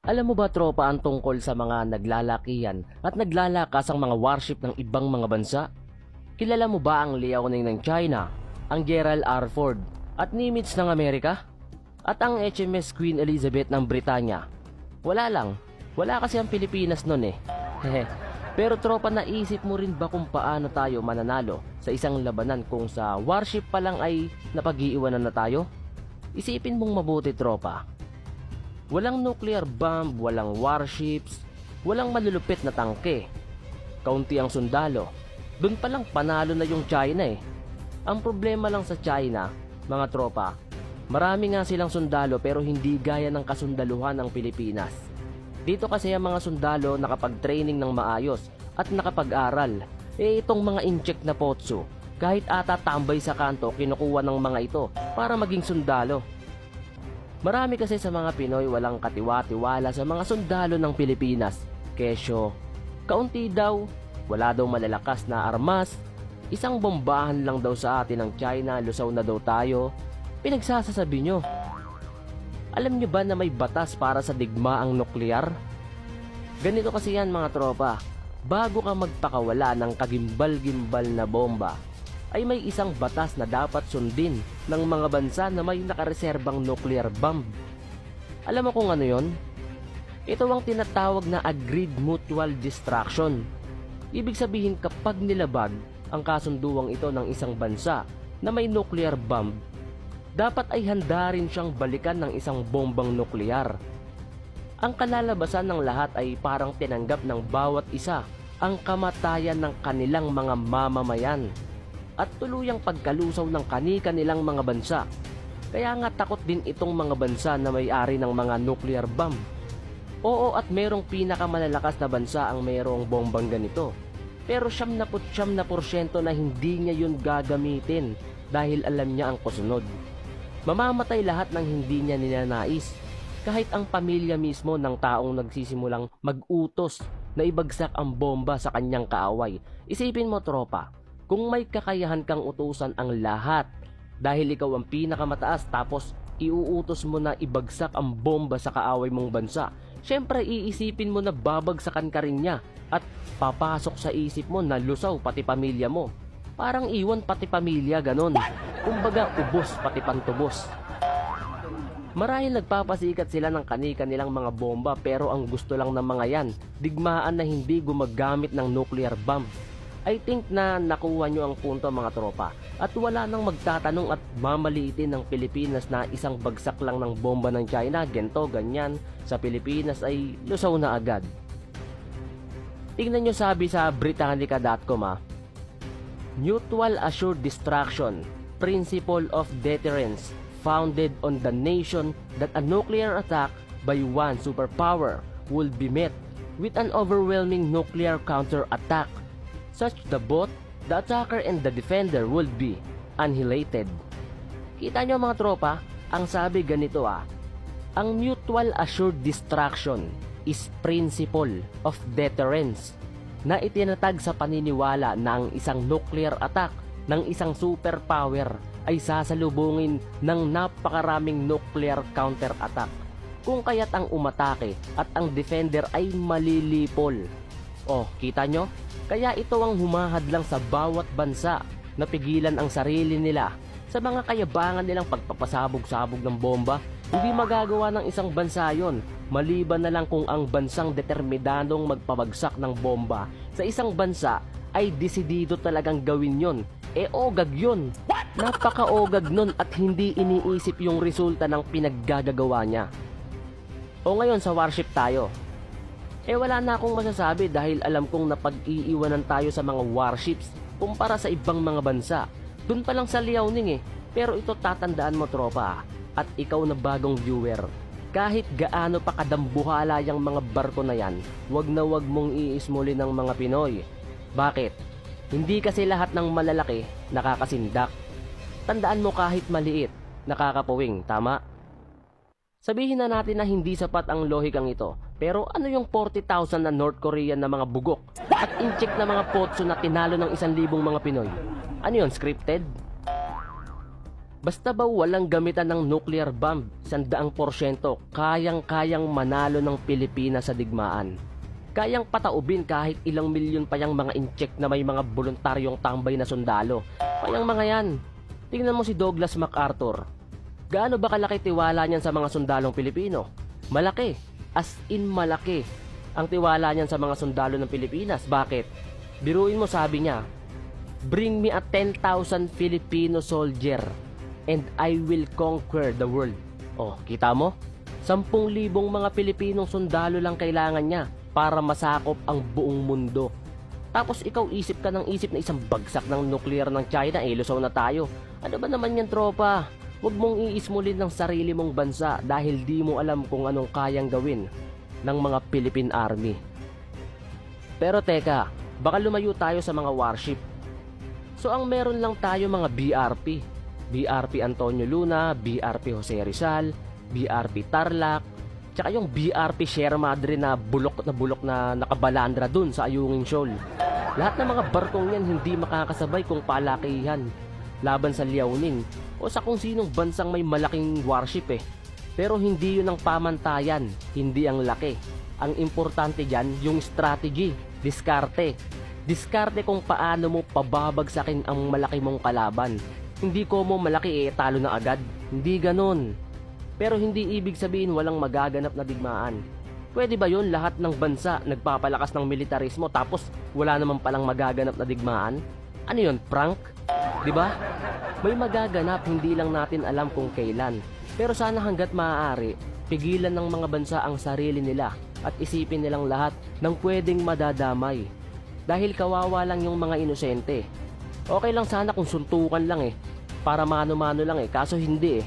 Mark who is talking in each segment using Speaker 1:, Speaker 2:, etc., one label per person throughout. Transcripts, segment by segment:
Speaker 1: Alam mo ba tropa ang tungkol sa mga naglalakihan at naglalakas ang mga warship ng ibang mga bansa? Kilala mo ba ang Liaoning ng China, ang Gerald R. Ford at Nimitz ng Amerika? At ang HMS Queen Elizabeth ng Britanya? Wala lang, wala kasi ang Pilipinas nun eh. Pero tropa, naisip mo rin ba kung paano tayo mananalo sa isang labanan kung sa warship pa lang ay napag-iiwanan na tayo? Isipin mong mabuti tropa. Walang nuclear bomb, walang warships, walang malulupit na tangke. Kaunti ang sundalo. Doon pa lang panalo na yung China eh. Ang problema lang sa China, mga tropa, marami nga silang sundalo pero hindi gaya ng kasundaluhan ng Pilipinas. Dito kasi ang mga sundalo nakapag-training ng maayos at nakapag-aral. Itong mga incheck na potso, kahit ata tambay sa kanto, kinukuha ng mga ito para maging sundalo. Marami kasi sa mga Pinoy walang katiwa-tiwala sa mga sundalo ng Pilipinas. Kesyo, kaunti daw, wala daw malalakas na armas, isang bombahan lang daw sa atin ng China, lusaw na daw tayo. Pinagsasasabi nyo. Alam nyo ba na may batas para sa digmaang nuklear? Ganito kasi yan mga tropa, bago ka magpakawala ng kagimbal-gimbal na bomba, ay may isang batas na dapat sundin ng mga bansa na may nakareserbang nuclear bomb. Alam mo kung ano yon? Ito ang tinatawag na Agreed Mutual Destruction. Ibig sabihin kapag nilabag ang kasunduang ito ng isang bansa na may nuclear bomb, dapat ay handa rin siyang balikan ng isang bombang nuklear. Ang kalalabasan ng lahat ay parang tinanggap ng bawat isa ang kamatayan ng kanilang mga mamamayan at tuluyang pagkalusaw ng kani-kanilang mga bansa. Kaya nga takot din itong mga bansa na may-ari ng mga nuclear bomb. Oo, at merong pinakamalalakas na bansa ang mayroong bombang ganito. Pero 99% na hindi niya yun gagamitin dahil alam niya ang kasunod. Mamamatay lahat ng hindi niya ninanais. Kahit ang pamilya mismo ng taong nagsisimulang mag-utos na ibagsak ang bomba sa kanyang kaaway. Isipin mo tropa, kung may kakayahan kang utusan ang lahat dahil ikaw ang pinakamataas tapos iuutos mo na ibagsak ang bomba sa kaaway mong bansa, syempre iisipin mo na babagsakan ka rin niya at papasok sa isip mo na lusaw pati pamilya mo. Parang iwan pati pamilya, ganon. Kumbaga ubos pati pantubos. Marahil nagpapasikat sila ng kani-kanilang mga bomba pero ang gusto lang ng mga yan, digmaan na hindi gumagamit ng nuclear bomb. I think na nakuha nyo ang punto mga tropa at wala nang magtatanong at mamaliitin ng Pilipinas na isang bagsak lang ng bomba ng China, gento, ganyan, sa Pilipinas ay lusaw na agad. Tingnan nyo sabi sa Britannica.com Mutual Assured Destruction, Principle of Deterrence, founded on the notion that a nuclear attack by one superpower would be met with an overwhelming nuclear counter-attack such that both the attacker and the defender would be annihilated. Kita nyo mga tropa, ang sabi ganito ang mutual assured destruction is principle of deterrence na itinatag sa paniniwala na ang isang nuclear attack ng isang superpower ay sasalubungin ng napakaraming nuclear counter-attack kung kaya't ang umatake at ang defender ay malilipol. Oh, kita nyo? Kaya ito ang humahadlang sa bawat bansa na pigilan ang sarili nila sa mga kayabangan nilang pagpapasabog-sabog ng bomba. Hindi magagawa ng isang bansa yon, maliban na lang kung ang bansang determinadong magpabagsak ng bomba sa isang bansa ay desidido talagang gawin yon. Ogag yun. Napaka-ogag nun at hindi iniisip yung resulta ng pinaggagawa niya. O ngayon sa warship tayo. Wala na akong masasabi dahil alam kong napag-iiwanan tayo sa mga warships kumpara sa ibang mga bansa. Dun pa lang sa Liaoning Pero ito tatandaan mo tropa at ikaw na bagong viewer. Kahit gaano pa kadambuhala yung mga barko na yan, wag na wag mong iismuli ng mga Pinoy. Bakit? Hindi kasi lahat ng malalaki nakakasindak. Tandaan mo kahit maliit, nakakapuwing, tama? Sabihin na natin na hindi sapat ang lohikang ito, pero ano yung 40,000 na North Korean na mga bugok at incheck na mga potso na tinalo ng 1,000 mga Pinoy? Ano yun, scripted? Basta ba walang gamitan ng nuclear bomb, 100% kayang-kayang manalo ng Pilipinas sa digmaan. Kayang pataubin kahit ilang milyon pa yung mga incheck na may mga voluntaryong tambay na sundalo. Kayang mga yan. Tingnan mo si Douglas MacArthur. Gaano ba kalaki tiwala niyan sa mga sundalong Pilipino? Malaki. As in malaki. Ang tiwala niyan sa mga sundalo ng Pilipinas. Bakit? Biruin mo, sabi niya, "Bring me a 10,000 Filipino soldier and I will conquer the world." Oh, kita mo? 10,000 mga Pilipinong sundalo lang kailangan niya para masakop ang buong mundo. Tapos ikaw isip ka ng isip na isang bagsak ng nuclear ng China, lusaw na tayo. Ano ba naman yan, tropa? Huwag mong iismulin ng sarili mong bansa dahil di mo alam kung anong kayang gawin ng mga Philippine Army. Pero teka, baka lumayo tayo sa mga warship. So ang meron lang tayo mga BRP. BRP Antonio Luna, BRP Jose Rizal, BRP Tarlac, tsaka yung BRP Sierra Madre na bulok na nakabalandra dun sa Ayungin Shoal. Lahat ng mga barkong yan hindi makakasabay kung palakihan laban sa Liaoning o sa kung sinong bansang may malaking warship Pero hindi yun ang pamantayan, hindi ang laki. Ang importante dyan, yung strategy, diskarte. Diskarte kung paano mo pababagsakin ang malaki mong kalaban. Hindi ko mo malaki talo na agad. Hindi ganon. Pero hindi ibig sabihin walang magaganap na digmaan. Pwede ba yun lahat ng bansa nagpapalakas ng militarismo tapos wala naman palang magaganap na digmaan? Ano yun, prank? Diba? May magaganap, hindi lang natin alam kung kailan. Pero sana hanggat maaari, pigilan ng mga bansa ang sarili nila at isipin nilang lahat ng pwedeng madadamay. Dahil kawawa lang yung mga inosente. Okay lang sana kung suntukan lang para mano-mano lang kaso hindi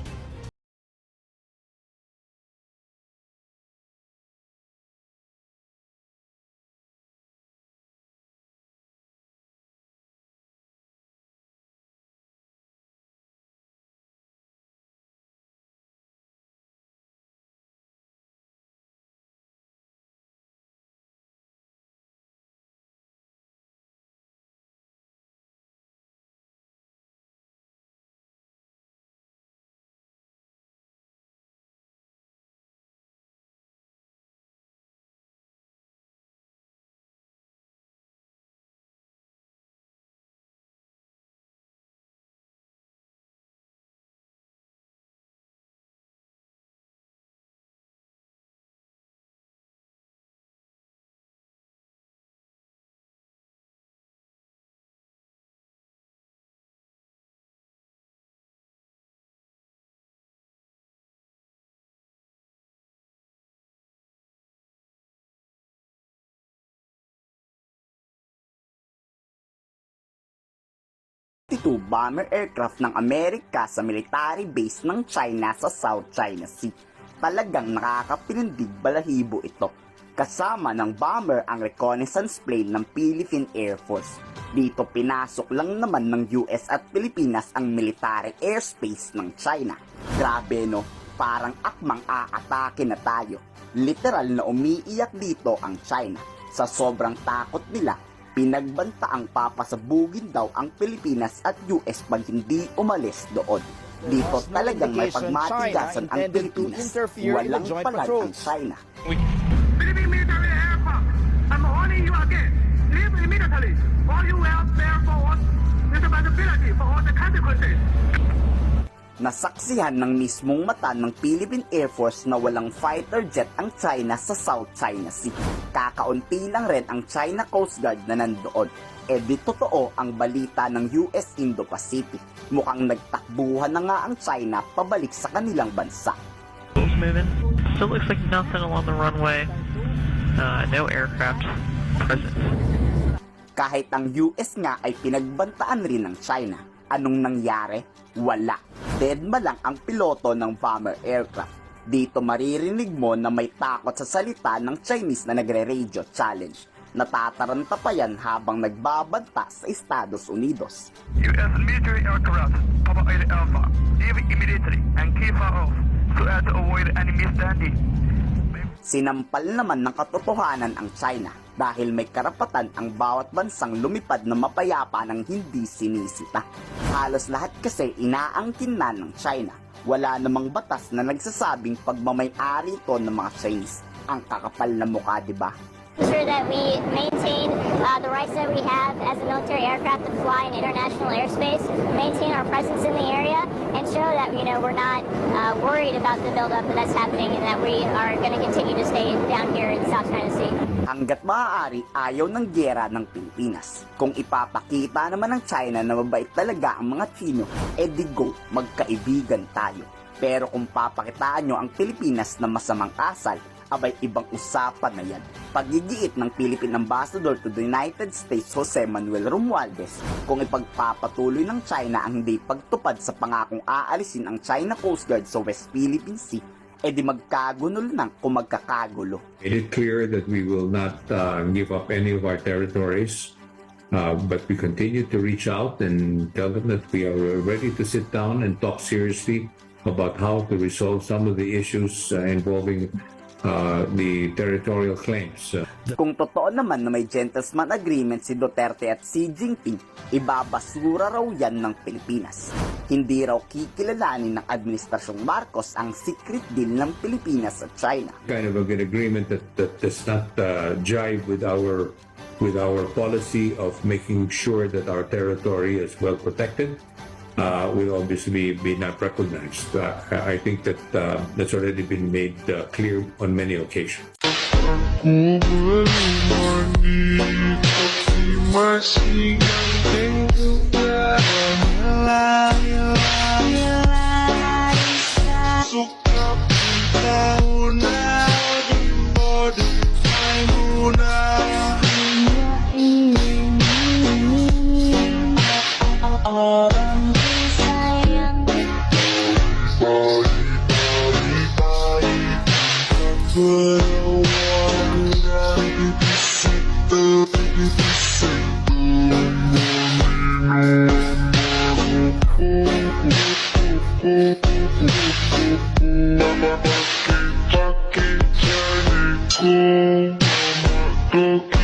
Speaker 2: Bomber aircraft ng Amerika sa military base ng China sa South China Sea. Talagang nakakapinindig balahibo ito. Kasama ng bomber ang reconnaissance plane ng Philippine Air Force. Dito pinasok lang naman ng US at Pilipinas ang military airspace ng China. Grabe no, parang akmang aatake na tayo. Literal na umiiyak dito ang China. Sa sobrang takot nila, pinagbantaang papasabugin daw ang Pilipinas at US pag hindi umalis doon. Dito talagang may pagmatigasan ang Pilipinas. Walang palag ang China.
Speaker 3: Philippine military aircraft, I'm warning you again. Leave immediately, or you will bear for responsibility for all the consequences.
Speaker 2: Nasaksihan ng mismong mata ng Philippine Air Force na walang fighter jet ang China sa South China Sea. Kakaunti lang rin ang China Coast Guard na nandoon. Di totoo ang balita ng US Indo-Pacific. Mukhang nagtakbuhan na nga ang China pabalik sa kanilang bansa.
Speaker 4: Moving. Still looks like nothing along the runway. No aircraft present.
Speaker 2: Kahit ang US nga ay pinagbantaan rin ng China. Anong nangyari? Wala. Deadma lang ang piloto ng bomber aircraft. Dito maririnig mo na may takot sa salita ng Chinese na nagre-radio challenge. Natataranta pa yan habang nagbabanta sa Estados Unidos.
Speaker 3: US military aircraft, Papa 8 Alpha, leave immediately and keep far off so as to avoid any misstanding.
Speaker 2: Sinampal naman ng katotohanan ang China dahil may karapatan ang bawat bansang lumipad na mapayapa ng hindi sinisita. Halos lahat kasi inaangkin na ng China. Wala namang batas na nagsasabing pagmamay-ari ito ng mga Chinese. Ang kakapal na mukha, diba?
Speaker 5: Ensure that we maintain the rights that we have as a military aircraft to fly in international airspace, maintain our presence in the area, and show that we're not worried about the buildup that's happening and that we are going to continue to stay down here in South China Sea.
Speaker 2: Hanggat maaari, ayaw ng giyera ng Pilipinas. Kung ipapakita naman ng China na mabait talaga ang mga Chino, di go, magkaibigan tayo. Pero kung papakitaan nyo ang Pilipinas na masamang asal, abay ibang usapan na yan. Paggigiit ng Philippine Ambassador to the United States Jose Manuel Romualdez kung ipagpapatuloy ng China ang hindi pagtupad sa pangakong aalisin ang China Coast Guard sa West Philippine Sea, di magkagulo ng kung magkakagulo.
Speaker 6: Made it clear that we will not give up any of our territories, but we continue to reach out and tell them that we are ready to sit down and talk seriously about how to resolve some of the issues involving the territorial claims.
Speaker 2: Kung totoo naman na may gentleman agreement si Duterte at Xi Jinping, ibabasura raw yan ng Pilipinas. Hindi raw kikilalanin ng Administrasyong Marcos ang secret deal ng Pilipinas at China.
Speaker 6: Kind of an agreement that does not jive with our policy of making sure that our territory is well protected. Will obviously be not recognized. I think that that's already been made clear on many occasions.
Speaker 7: Mama,